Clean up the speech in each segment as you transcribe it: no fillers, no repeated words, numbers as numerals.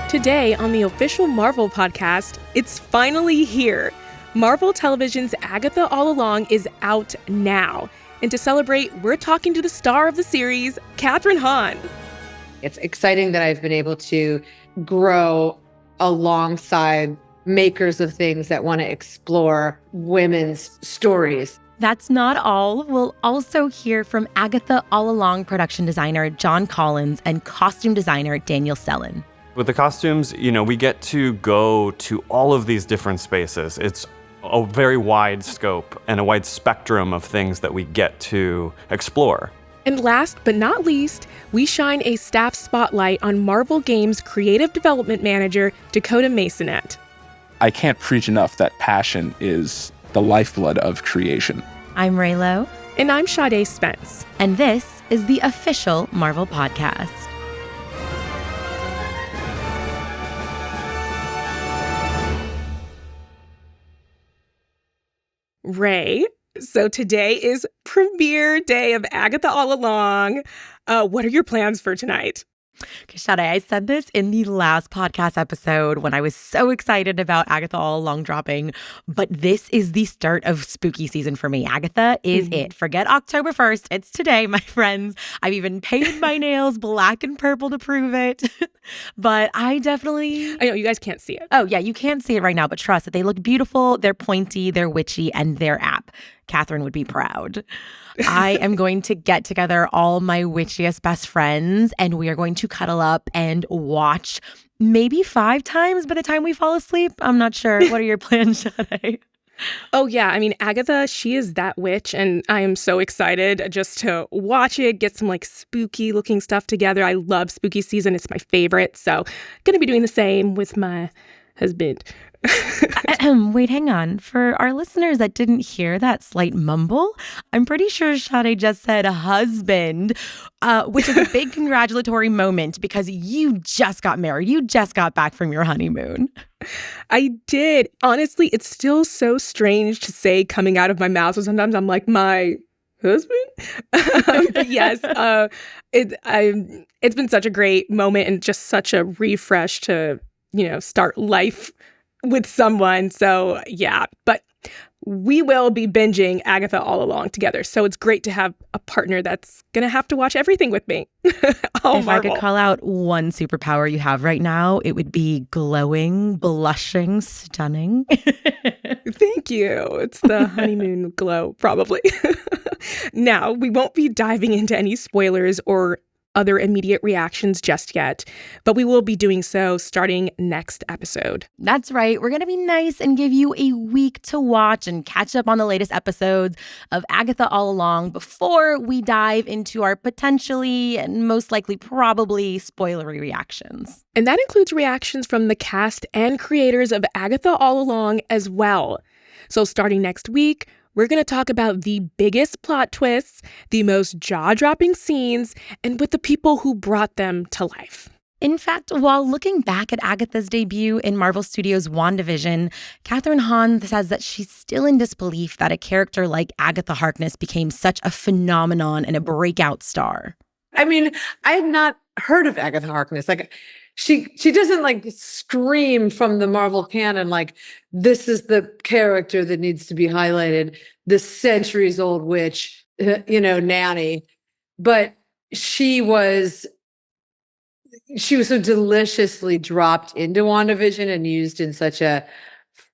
Today on the official Marvel podcast, it's finally here. Marvel Television's Agatha All Along is out now. And to celebrate, we're talking to the star of the series, Kathryn Hahn. It's exciting that I've been able to grow alongside makers of things that want to explore women's stories. That's not all. We'll also hear from Agatha All Along production designer John Collins and costume designer Daniel Selon. With the costumes, we get to go to all of these different spaces. It's a very wide scope and a wide spectrum of things that we get to explore. And last but not least, we shine a staff spotlight on Marvel Games creative development manager Dakota Maysonet. I can't preach enough that passion is the lifeblood of creation. I'm Raylo. And I'm Sade Spence. And this is the official Marvel podcast. Ray, so today is premiere day of Agatha All Along. What are your plans for tonight? Sade, I said this in the last podcast episode when I was so excited about Agatha All Along dropping, but this is the start of spooky season for me. Agatha is it. Forget October 1st. It's today, my friends. I've even painted my nails black and purple to prove it. But I know, you guys can't see it. Oh, yeah, you can't see it right now, but trust that they look beautiful, they're pointy, they're witchy, and they're app. Kathryn would be proud. I am going to get together all my witchiest best friends, and we are going to cuddle up and watch maybe 5 times by the time we fall asleep. I'm not sure. What are your plans, Sade? Oh, yeah. I mean, Agatha, she is that witch, and I am so excited just to watch it, get some spooky looking stuff together. I love spooky season. It's my favorite. So going to be doing the same with my husband. Wait, hang on. For our listeners that didn't hear that slight mumble, I'm pretty sure Sade just said husband, which is a big congratulatory moment because you just got married. You just got back from your honeymoon. I did. Honestly, it's still so strange to say coming out of my mouth. So sometimes I'm like, my husband? But yes, it's been such a great moment and just such a refresh to, start life with someone. So yeah, but we will be binging Agatha All Along together. So it's great to have a partner that's going to have to watch everything with me. If Marvel. I could call out one superpower you have right now, it would be glowing, blushing, stunning. Thank you. It's the honeymoon glow, probably. Now, we won't be diving into any spoilers or other immediate reactions just yet, but we will be doing so starting next episode. That's right. We're going to be nice and give you a week to watch and catch up on the latest episodes of Agatha All Along before we dive into our potentially and most likely probably spoilery reactions. And that includes reactions from the cast and creators of Agatha All Along as well. So starting next week, we're going to talk about the biggest plot twists, the most jaw-dropping scenes, and with the people who brought them to life. In fact, while looking back at Agatha's debut in Marvel Studios' WandaVision, Kathryn Hahn says that she's still in disbelief that a character like Agatha Harkness became such a phenomenon and a breakout star. I mean, I had not heard of Agatha Harkness. She doesn't scream from the Marvel canon this is the character that needs to be highlighted, the centuries old witch, nanny. But she was so deliciously dropped into WandaVision and used in such a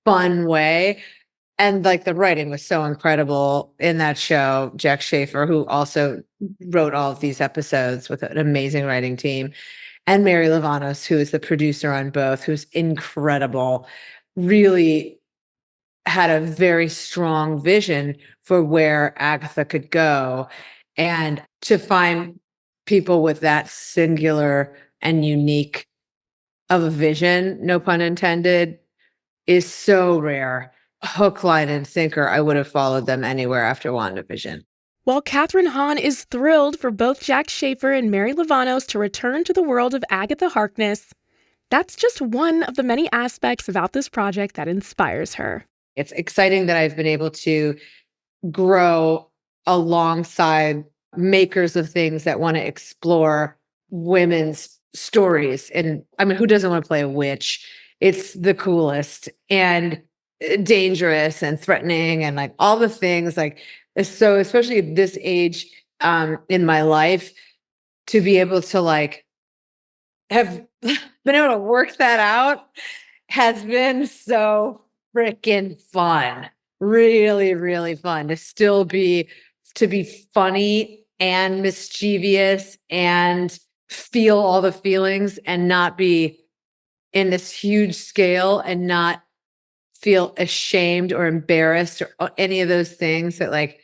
fun way. And the writing was so incredible in that show. Jack Schaefer, who also wrote all of these episodes with an amazing writing team. And Mary Livanos, who is the producer on both, who's incredible, really had a very strong vision for where Agatha could go. And to find people with that singular and unique of a vision, no pun intended, is so rare. Hook, line, and sinker, I would have followed them anywhere after WandaVision. While Kathryn Hahn is thrilled for both Jack Schaefer and Mary Livanos to return to the world of Agatha Harkness, that's just one of the many aspects about this project that inspires her. It's exciting that I've been able to grow alongside makers of things that want to explore women's stories. And I mean, who doesn't want to play a witch? It's the coolest and dangerous and threatening and like all the things like so especially at this age in my life to be able to like have been able to work that out has been so freaking fun. Really, really fun to be funny and mischievous and feel all the feelings and not be in this huge scale and not feel ashamed or embarrassed or any of those things that like,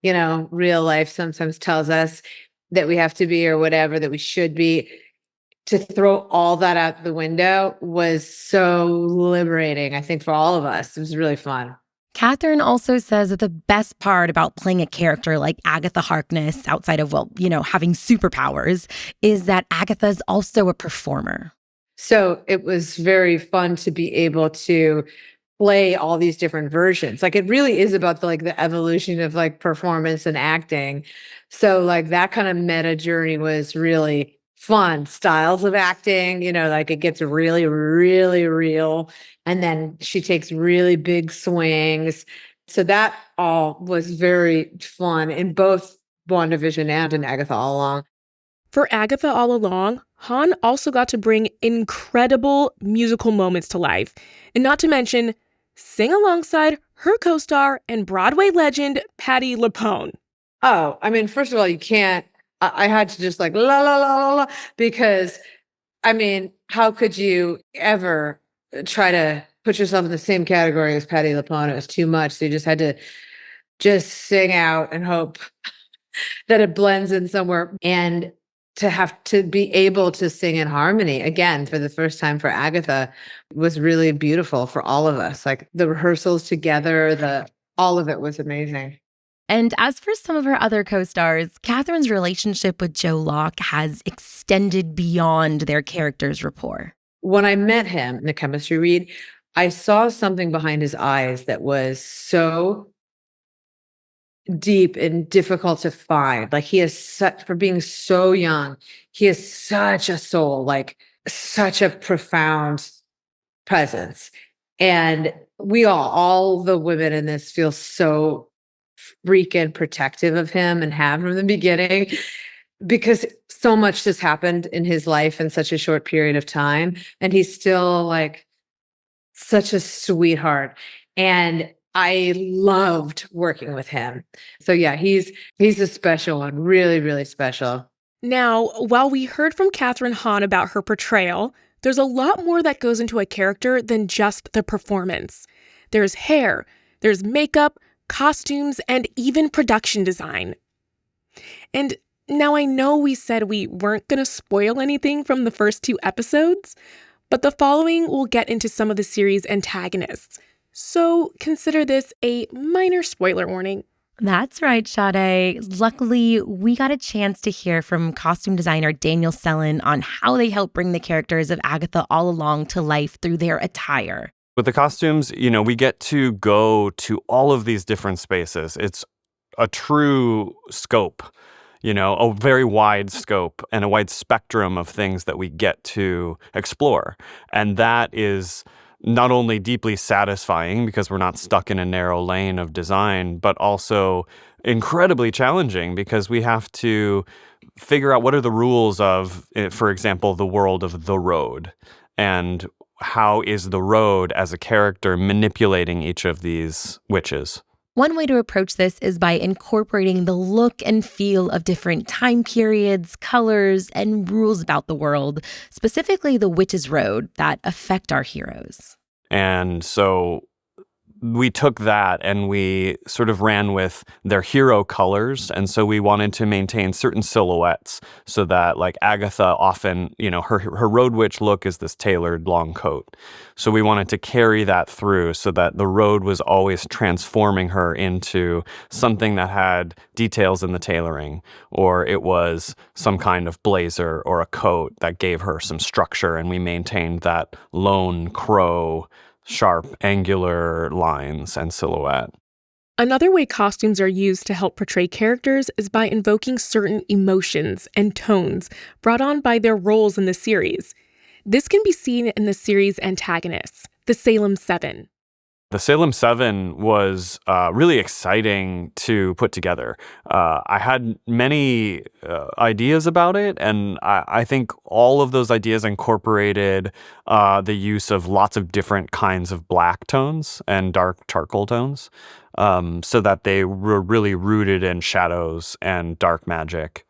real life sometimes tells us that we have to be or whatever, that we should be. To throw all that out the window was so liberating, I think, for all of us. It was really fun. Kathryn also says that the best part about playing a character like Agatha Harkness, outside of, having superpowers, is that Agatha's also a performer. So it was very fun to be able to play all these different versions. Like it really is about the evolution of like performance and acting. So like that kind of meta journey was really fun. Styles of acting, like it gets really, really real. And then she takes really big swings. So that all was very fun in both WandaVision and in Agatha All Along. For Agatha All Along, Hahn also got to bring incredible musical moments to life. And not to mention, sing alongside her co-star and Broadway legend, Patti LuPone. Oh, I mean, first of all, you can't, I had to just like, la, la, la, la, la, because, I mean, how could you ever try to put yourself in the same category as Patti LuPone? It was too much. So you just had to just sing out and hope that it blends in somewhere. And to have to be able to sing in harmony again for the first time for Agatha was really beautiful for all of us. Like the rehearsals together, all of it was amazing. And as for some of her other co-stars, Kathryn's relationship with Joe Locke has extended beyond their characters' rapport. When I met him in the chemistry read, I saw something behind his eyes that was so deep and difficult to find. Like he is for being so young, he has such a soul, like such a profound presence. And we all the women in this feel so freaking protective of him and have from the beginning because so much has happened in his life in such a short period of time. And he's still like such a sweetheart. And I loved working with him. So yeah, he's a special one, really, really special. Now, while we heard from Kathryn Hahn about her portrayal, there's a lot more that goes into a character than just the performance. There's hair, there's makeup, costumes, and even production design. And now I know we said we weren't going to spoil anything from the first 2 episodes, but the following will get into some of the series' antagonists. So consider this a minor spoiler warning. That's right, Sade. Luckily, we got a chance to hear from costume designer Daniel Selon on how they help bring the characters of Agatha All Along to life through their attire. With the costumes, we get to go to all of these different spaces. It's a true scope, a very wide scope and a wide spectrum of things that we get to explore. And that is not only deeply satisfying because we're not stuck in a narrow lane of design, but also incredibly challenging because we have to figure out what are the rules of, for example, the world of the road, and how is the road as a character manipulating each of these witches. One way to approach this is by incorporating the look and feel of different time periods, colors, and rules about the world, specifically the witch's road, that affect our heroes. And so we took that and we sort of ran with their hero colors. And so we wanted to maintain certain silhouettes so that like Agatha often, her road witch look is this tailored long coat. So we wanted to carry that through so that the road was always transforming her into something that had details in the tailoring, or it was some kind of blazer or a coat that gave her some structure. And we maintained that lone crow, sharp, angular lines and silhouette. Another way costumes are used to help portray characters is by invoking certain emotions and tones brought on by their roles in the series. This can be seen in the series' antagonists, the Salem Seven. The Salem Seven was really exciting to put together. I had many ideas about it, and I think all of those ideas incorporated the use of lots of different kinds of black tones and dark charcoal tones, so that they were really rooted in shadows and dark magic.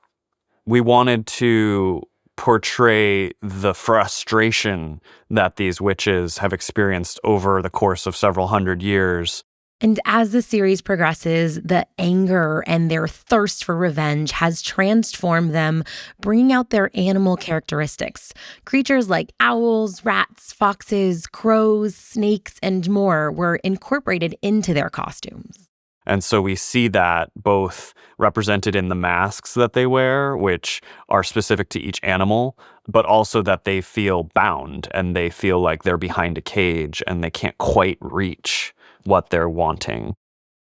We wanted to portray the frustration that these witches have experienced over the course of several hundred years. And as the series progresses, the anger and their thirst for revenge has transformed them, bringing out their animal characteristics. Creatures like owls, rats, foxes, crows, snakes, and more were incorporated into their costumes. And so we see that both represented in the masks that they wear, which are specific to each animal, but also that they feel bound and they feel like they're behind a cage and they can't quite reach what they're wanting.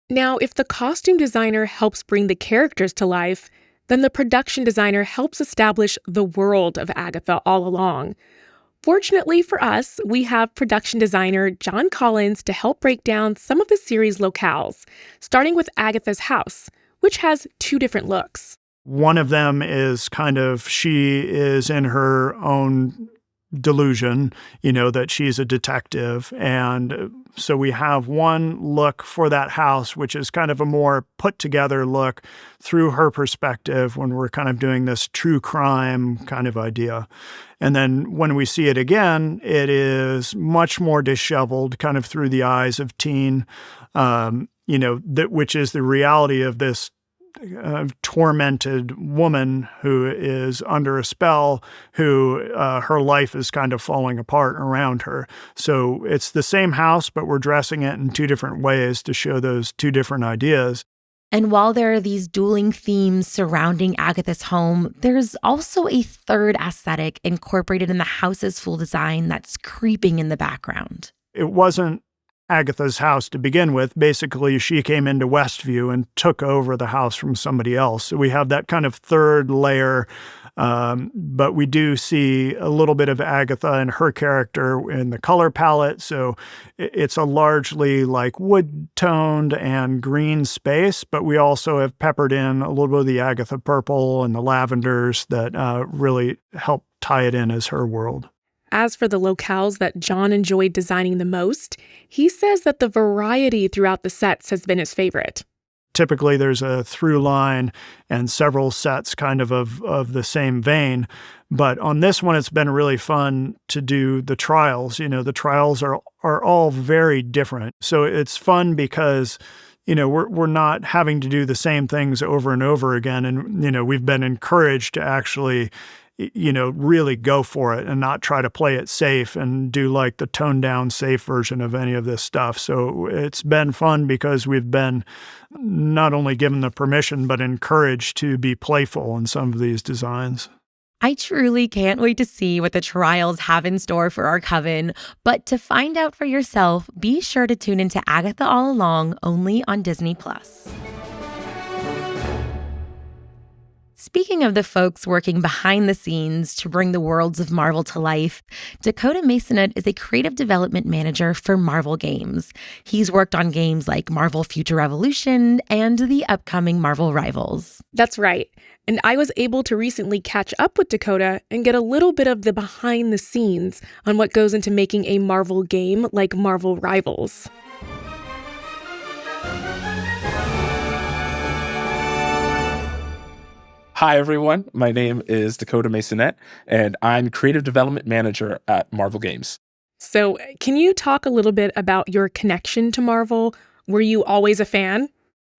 Now, if the costume designer helps bring the characters to life, then the production designer helps establish the world of Agatha all along. Fortunately for us, we have production designer John Collins to help break down some of the series' locales, starting with Agatha's house, which has two different looks. One of them is she is in her own delusion, that she's a detective. And so we have one look for that house, which is kind of a more put together look through her perspective when we're kind of doing this true crime kind of idea. And then when we see it again, it is much more disheveled, kind of through the eyes of teen, which is the reality of this tormented woman who is under a spell, who her life is kind of falling apart around her. So it's the same house, but we're dressing it in two different ways to show those two different ideas. And while there are these dueling themes surrounding Agatha's home, there's also a third aesthetic incorporated in the house's full design that's creeping in the background. It wasn't Agatha's house to begin with. Basically, she came into Westview and took over the house from somebody else. So we have that kind of third layer, but we do see a little bit of Agatha and her character in the color palette. So it's a largely like wood-toned and green space, but we also have peppered in a little bit of the Agatha purple and the lavenders that really help tie it in as her world. As for the locales that John enjoyed designing the most, he says that the variety throughout the sets has been his favorite. Typically, there's a through line and several sets kind of the same vein. But on this one, it's been really fun to do the trials. The trials are all very different. So it's fun because we're not having to do the same things over and over again. And, we've been encouraged to actually really go for it and not try to play it safe and do like the toned down safe version of any of this stuff. So it's been fun because we've been not only given the permission, but encouraged to be playful in some of these designs. I truly can't wait to see what the trials have in store for our coven. But to find out for yourself, be sure to tune into Agatha All Along only on Disney+. Speaking of the folks working behind the scenes to bring the worlds of Marvel to life, Dakota Maysonet is a creative development manager for Marvel Games. He's worked on games like Marvel Future Revolution and the upcoming Marvel Rivals. That's right. And I was able to recently catch up with Dakota and get a little bit of the behind the scenes on what goes into making a Marvel game like Marvel Rivals. Hi, everyone. My name is Dakota Maysonet, and I'm Creative Development Manager at Marvel Games. So can you talk a little bit about your connection to Marvel? Were you always a fan?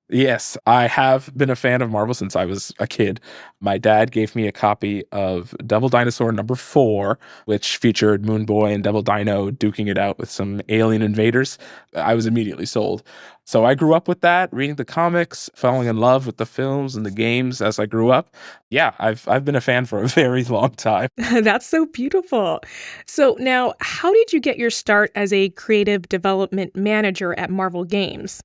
Yes, I have been a fan of Marvel since I was a kid. My dad gave me a copy of Devil Dinosaur #4, which featured Moon Boy and Devil Dino duking it out with some alien invaders. I was immediately sold. So I grew up with that, reading the comics, falling in love with the films and the games as I grew up. Yeah, I've been a fan for a very long time. That's so beautiful. So now, how did you get your start as a creative development manager at Marvel Games?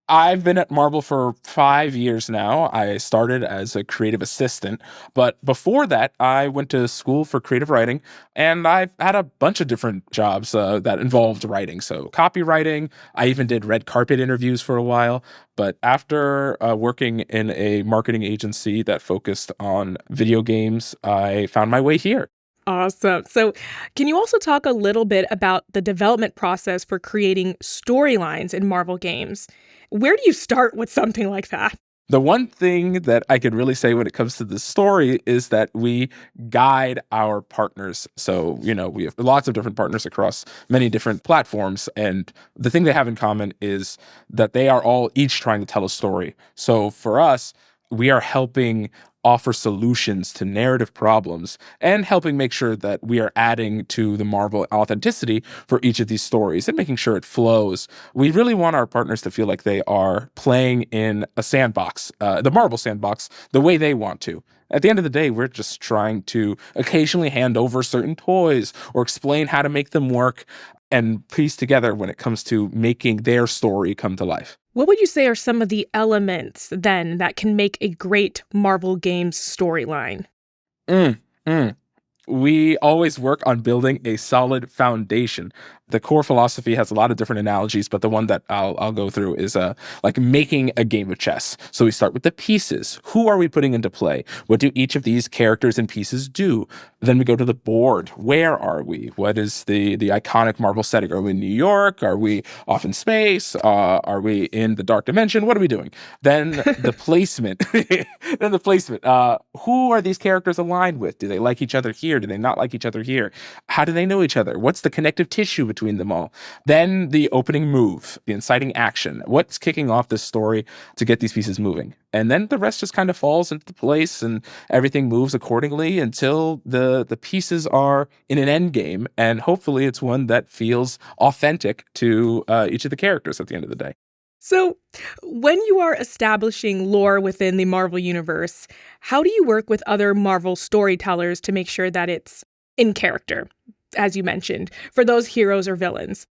I've been at Marvel for 5 years now. I started as a creative assistant, but before that, I went to school for creative writing, and I've had a bunch of different jobs that involved writing. So, copywriting, I even did red carpet interviews for a while. But after working in a marketing agency that focused on video games, I found my way here. Awesome. So, can you also talk a little bit about the development process for creating storylines in Marvel games? Where do you start with something like that? The one thing that I could really say when it comes to the story is that we guide our partners. So, we have lots of different partners across many different platforms. And the thing they have in common is that they are all each trying to tell a story. So for us, we are helping offer solutions to narrative problems and helping make sure that we are adding to the Marvel authenticity for each of these stories and making sure it flows. We really want our partners to feel like they are playing in a sandbox, the Marvel sandbox, the way they want to. At the end of the day, we're just trying to occasionally hand over certain toys or explain how to make them work and piece together when it comes to making their story come to life. What would you say are some of the elements then that can make a great Marvel Games storyline? Mm, mm. We always work on building a solid foundation. The core philosophy has a lot of different analogies, but the one that I'll go through is like making a game of chess. So we start with the pieces. Who are we putting into play? What do each of these characters and pieces do? Then we go to the board. Where are we? What is the iconic Marvel setting? Are we in New York? Are we off in space? Are we in the dark dimension? What are we doing? Then the placement. Then the placement. Who are these characters aligned with? Do they like each other here? Do they not like each other here? How do they know each other? What's the connective tissue between them all? Then the opening move, the inciting action. What's kicking off this story to get these pieces moving? And then the rest just kind of falls into place and everything moves accordingly until the pieces are in an end game. And hopefully it's one that feels authentic to each of the characters at the end of the day. So, when you are establishing lore within the Marvel Universe, how do you work with other Marvel storytellers to make sure that it's in character, as you mentioned, for those heroes or villains?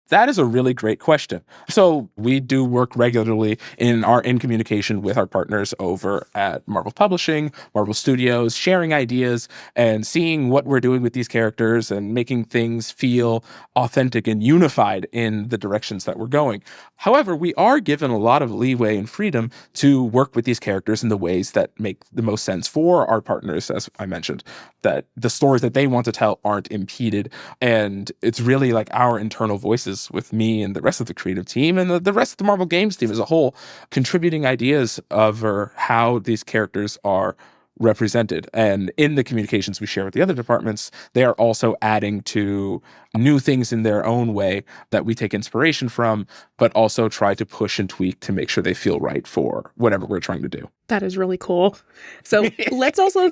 That is a really great question. So we do work regularly in communication with our partners over at Marvel Publishing, Marvel Studios, sharing ideas and seeing what we're doing with these characters and making things feel authentic and unified in the directions that we're going. However, we are given a lot of leeway and freedom to work with these characters in the ways that make the most sense for our partners, as I mentioned, that the stories that they want to tell aren't impeded. And it's really like our internal voices with me and the rest of the creative team and the rest of the Marvel Games team as a whole, contributing ideas of how these characters are represented. And in the communications we share with the other departments, they are also adding to new things in their own way that we take inspiration from, but also try to push and tweak to make sure they feel right for whatever we're trying to do. That is really cool. So let's also,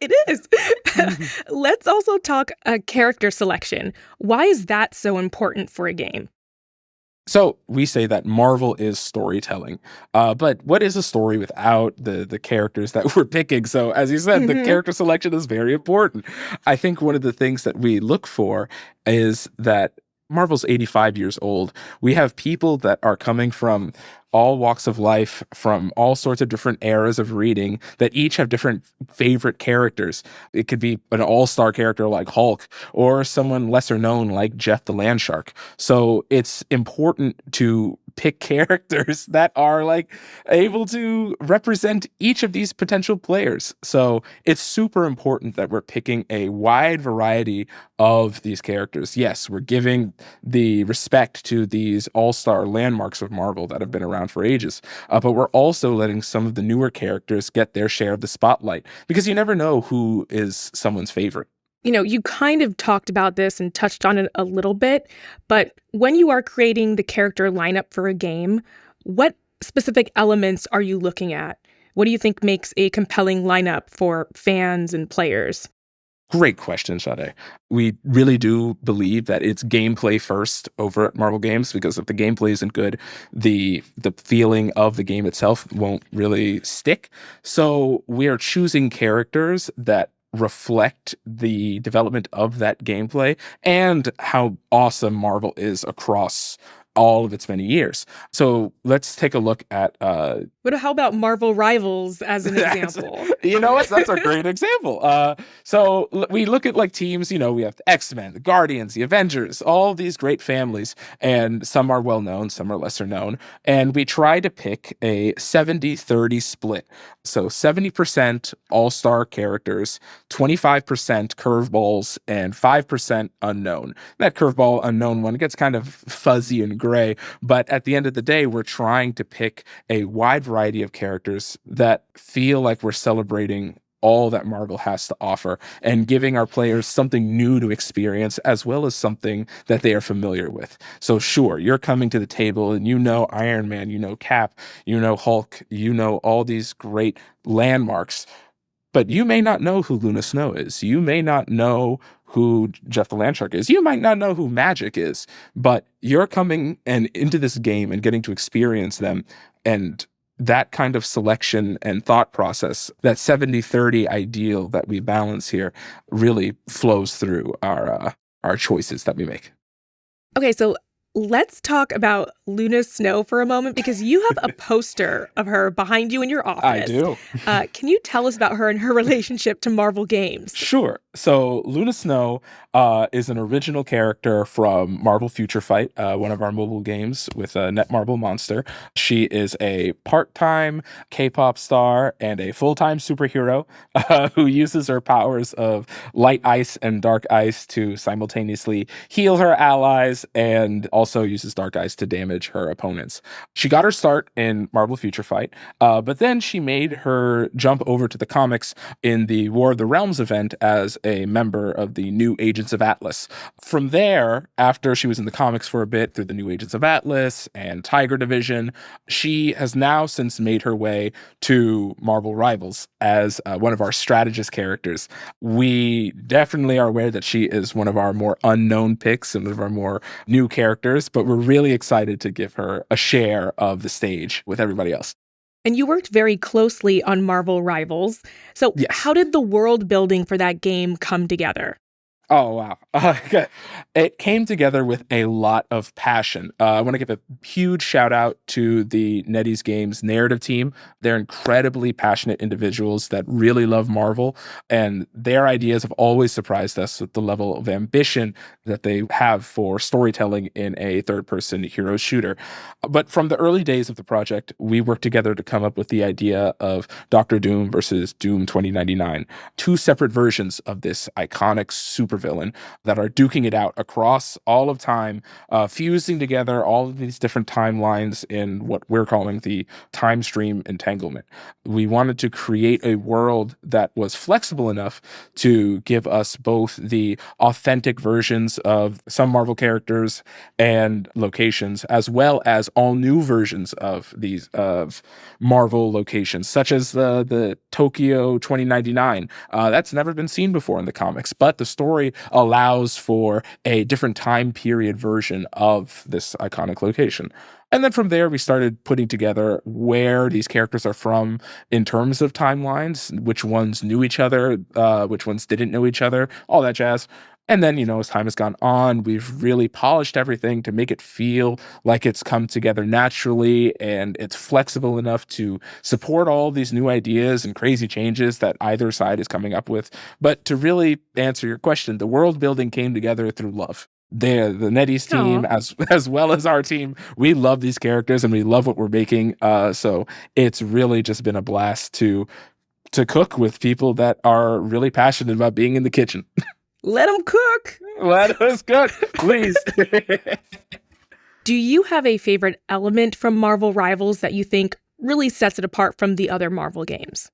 it is. Let's also talk character selection. Why is that so important for a game? So we say that Marvel is storytelling, but what is a story without the characters that we're picking? So as you said, the character selection is very important. I think one of the things that we look for is that Marvel's 85 years old. We have people that are coming from all walks of life, from all sorts of different eras of reading, that each have different favorite characters. It could be an all-star character like Hulk or someone lesser known like Jeff the Landshark. So it's important to pick characters that are like able to represent each of these potential players. So it's super important that we're picking a wide variety of these characters. Yes, we're giving the respect to these all-star landmarks of Marvel that have been around for ages, but we're also letting some of the newer characters get their share of the spotlight because you never know who is someone's favorite. You know, you kind of talked about this and touched on it a little bit, but when you are creating the character lineup for a game, what specific elements are you looking at? What do you think makes a compelling lineup for fans and players? Great question, Sade. We really do believe that it's gameplay first over at Marvel Games because if the gameplay isn't good, the feeling of the game itself won't really stick. So we are choosing characters that reflect the development of that gameplay and how awesome Marvel is across all of its many years. So let's take a look at How about Marvel Rivals as an example? you know what? That's a great example. We look at like teams, we have the X-Men, the Guardians, the Avengers, all these great families, and some are well known, some are lesser known. And we try to pick a 70-30 split. So 70% all-star characters, 25% curveballs, and 5% unknown. That curveball unknown one gets kind of fuzzy and gray, but at the end of the day, we're trying to pick a wide variety of characters that feel like we're celebrating all that Marvel has to offer and giving our players something new to experience as well as something that they are familiar with. So sure, you're coming to the table and Iron Man, Cap, Hulk, all these great landmarks, but you may not know who Luna Snow is. You may not know who Jeff the Landshark is. You might not know who Magic is, but you're coming and into this game and getting to experience them. And that kind of selection and thought process, that 70-30 ideal that we balance here, really flows through our choices that we make. Okay, so let's talk about Luna Snow for a moment, because you have a poster of her behind you in your office. I do. Can you tell us about her and her relationship to Marvel games? Sure. So Luna Snow is an original character from Marvel Future Fight, one of our mobile games with Netmarble Monster. She is a part-time K-pop star and a full-time superhero who uses her powers of light ice and dark ice to simultaneously heal her allies and also uses dark ice to damage her opponents. She got her start in Marvel Future Fight, but then she made her jump over to the comics in the War of the Realms event as a member of the New Agents of Atlas. From there, after she was in the comics for a bit through the New Agents of Atlas and Tiger Division, she has now since made her way to Marvel Rivals as one of our strategist characters. We definitely are aware that she is one of our more unknown picks and one of our more new characters, but we're really excited to give her a share of the stage with everybody else. And you worked very closely on Marvel Rivals. So Yes. How did the world building for that game come together? Oh, wow. It came together with a lot of passion. I want to give a huge shout out to the NetEase Games narrative team. They're incredibly passionate individuals that really love Marvel, and their ideas have always surprised us with the level of ambition that they have for storytelling in a third-person hero shooter. But from the early days of the project, we worked together to come up with the idea of Doctor Doom versus Doom 2099, two separate versions of this iconic supervillain that are duking it out across all of time, fusing together all of these different timelines in what we're calling the time stream entanglement. We wanted to create a world that was flexible enough to give us both the authentic versions of some Marvel characters and locations, as well as all new versions of these of Marvel locations, such as the Tokyo 2099. That's never been seen before in the comics, but the story allows for a different time period version of this iconic location. And then from there, we started putting together where these characters are from in terms of timelines, which ones knew each other, which ones didn't know each other, all that jazz. And then, as time has gone on, we've really polished everything to make it feel like it's come together naturally and it's flexible enough to support all these new ideas and crazy changes that either side is coming up with. But to really answer your question, the world building came together through love. The NetEase team, as well as our team, we love these characters and we love what we're making. So it's really just been a blast to cook with people that are really passionate about being in the kitchen. Let them cook. Let us cook, please. Do you have a favorite element from Marvel Rivals that you think really sets it apart from the other Marvel games?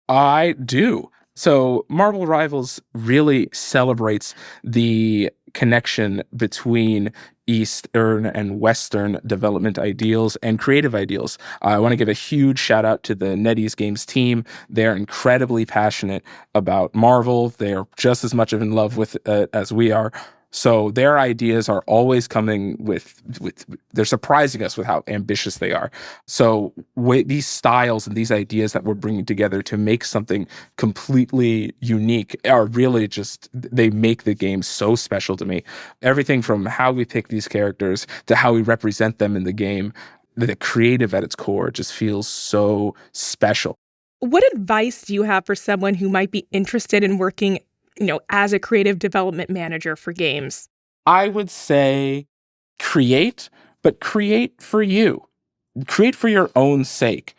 I do. So Marvel Rivals really celebrates the connection between Eastern and Western development ideals and creative ideals. I want to give a huge shout out to the NetEase Games team. They're incredibly passionate about Marvel. They're just as much in love with it as we are. So their ideas are always coming with they're surprising us with how ambitious they are. So these styles and these ideas that we're bringing together to make something completely unique are really just, they make the game so special to me. Everything from how we pick these characters to how we represent them in the game, the creative at its core just feels so special. What advice do you have for someone who might be interested in working, as a creative development manager for games? I would say create, but create for you. Create for your own sake.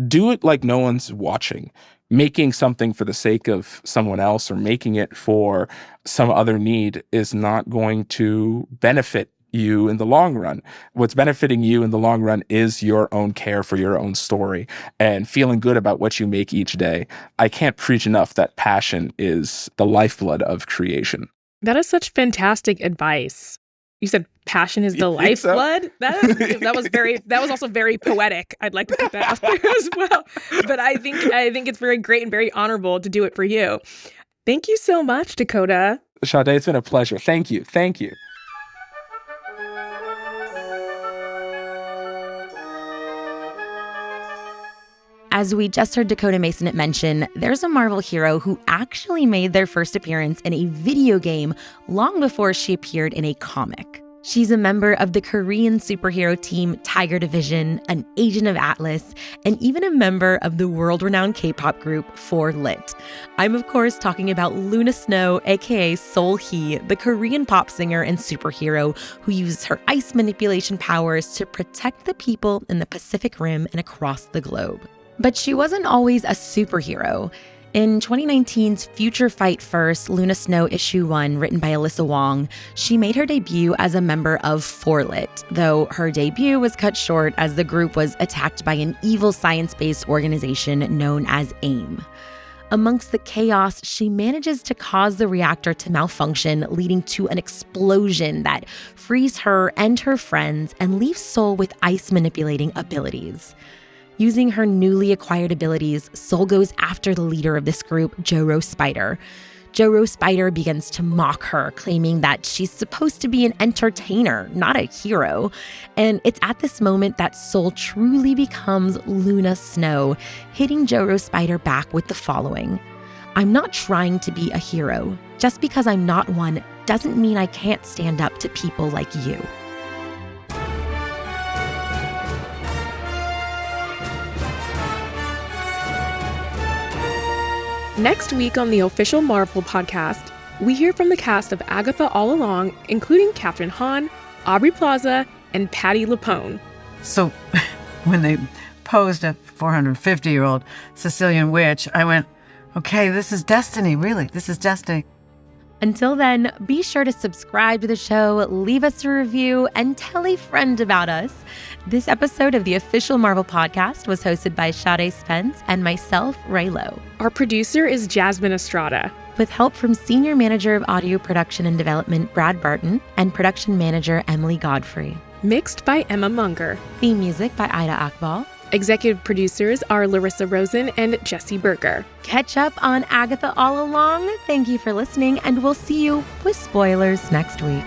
Do it like no one's watching. Making something for the sake of someone else or making it for some other need is not going to benefit you in the long run. What's benefiting you in the long run is your own care for your own story and feeling good about what you make each day. I can't preach enough that passion is the lifeblood of creation. That is such fantastic advice. You said passion is the lifeblood. So? That was also very poetic. I'd like to put that out there as well. But I think it's very great and very honorable to do it for you. Thank you so much, Dakota. Sade, it's been a pleasure. Thank you. Thank you. As we just heard Dakota Maysonet mention, there's a Marvel hero who actually made their first appearance in a video game long before she appeared in a comic. She's a member of the Korean superhero team Tiger Division, an agent of Atlas, and even a member of the world-renowned K-pop group 4Lit. I'm of course talking about Luna Snow, aka Seol Hee, the Korean pop singer and superhero who uses her ice manipulation powers to protect the people in the Pacific Rim and across the globe. But she wasn't always a superhero. In 2019's Future Fight First, Luna Snow Issue 1, written by Alyssa Wong, she made her debut as a member of 4Lit, though her debut was cut short as the group was attacked by an evil science-based organization known as AIM. Amongst the chaos, she manages to cause the reactor to malfunction, leading to an explosion that frees her and her friends and leaves Seol with ice manipulating abilities. Using her newly acquired abilities, Seol goes after the leader of this group, Joro Spider. Joro Spider begins to mock her, claiming that she's supposed to be an entertainer, not a hero. And it's at this moment that Seol truly becomes Luna Snow, hitting Joro Spider back with the following: "I'm not trying to be a hero. Just because I'm not one doesn't mean I can't stand up to people like you." Next week on the official Marvel podcast, we hear from the cast of Agatha All Along, including Kathryn Hahn, Aubrey Plaza, and Patti LuPone. So when they posed a 450-year-old Sicilian witch, I went, okay, this is destiny, really. This is destiny. Until then, be sure to subscribe to the show, leave us a review, and tell a friend about us. This episode of the official Marvel podcast was hosted by Sade Spence and myself, Ray Lowe. Our producer is Jasmine Estrada, with help from Senior Manager of Audio Production and Development, Brad Barton, and Production Manager, Emily Godfrey. Mixed by Emma Munger. Theme music by Ida Akbal. Executive producers are Larissa Rosen and Jesse Berger. Catch up on Agatha All Along. Thank you for listening, and we'll see you with spoilers next week.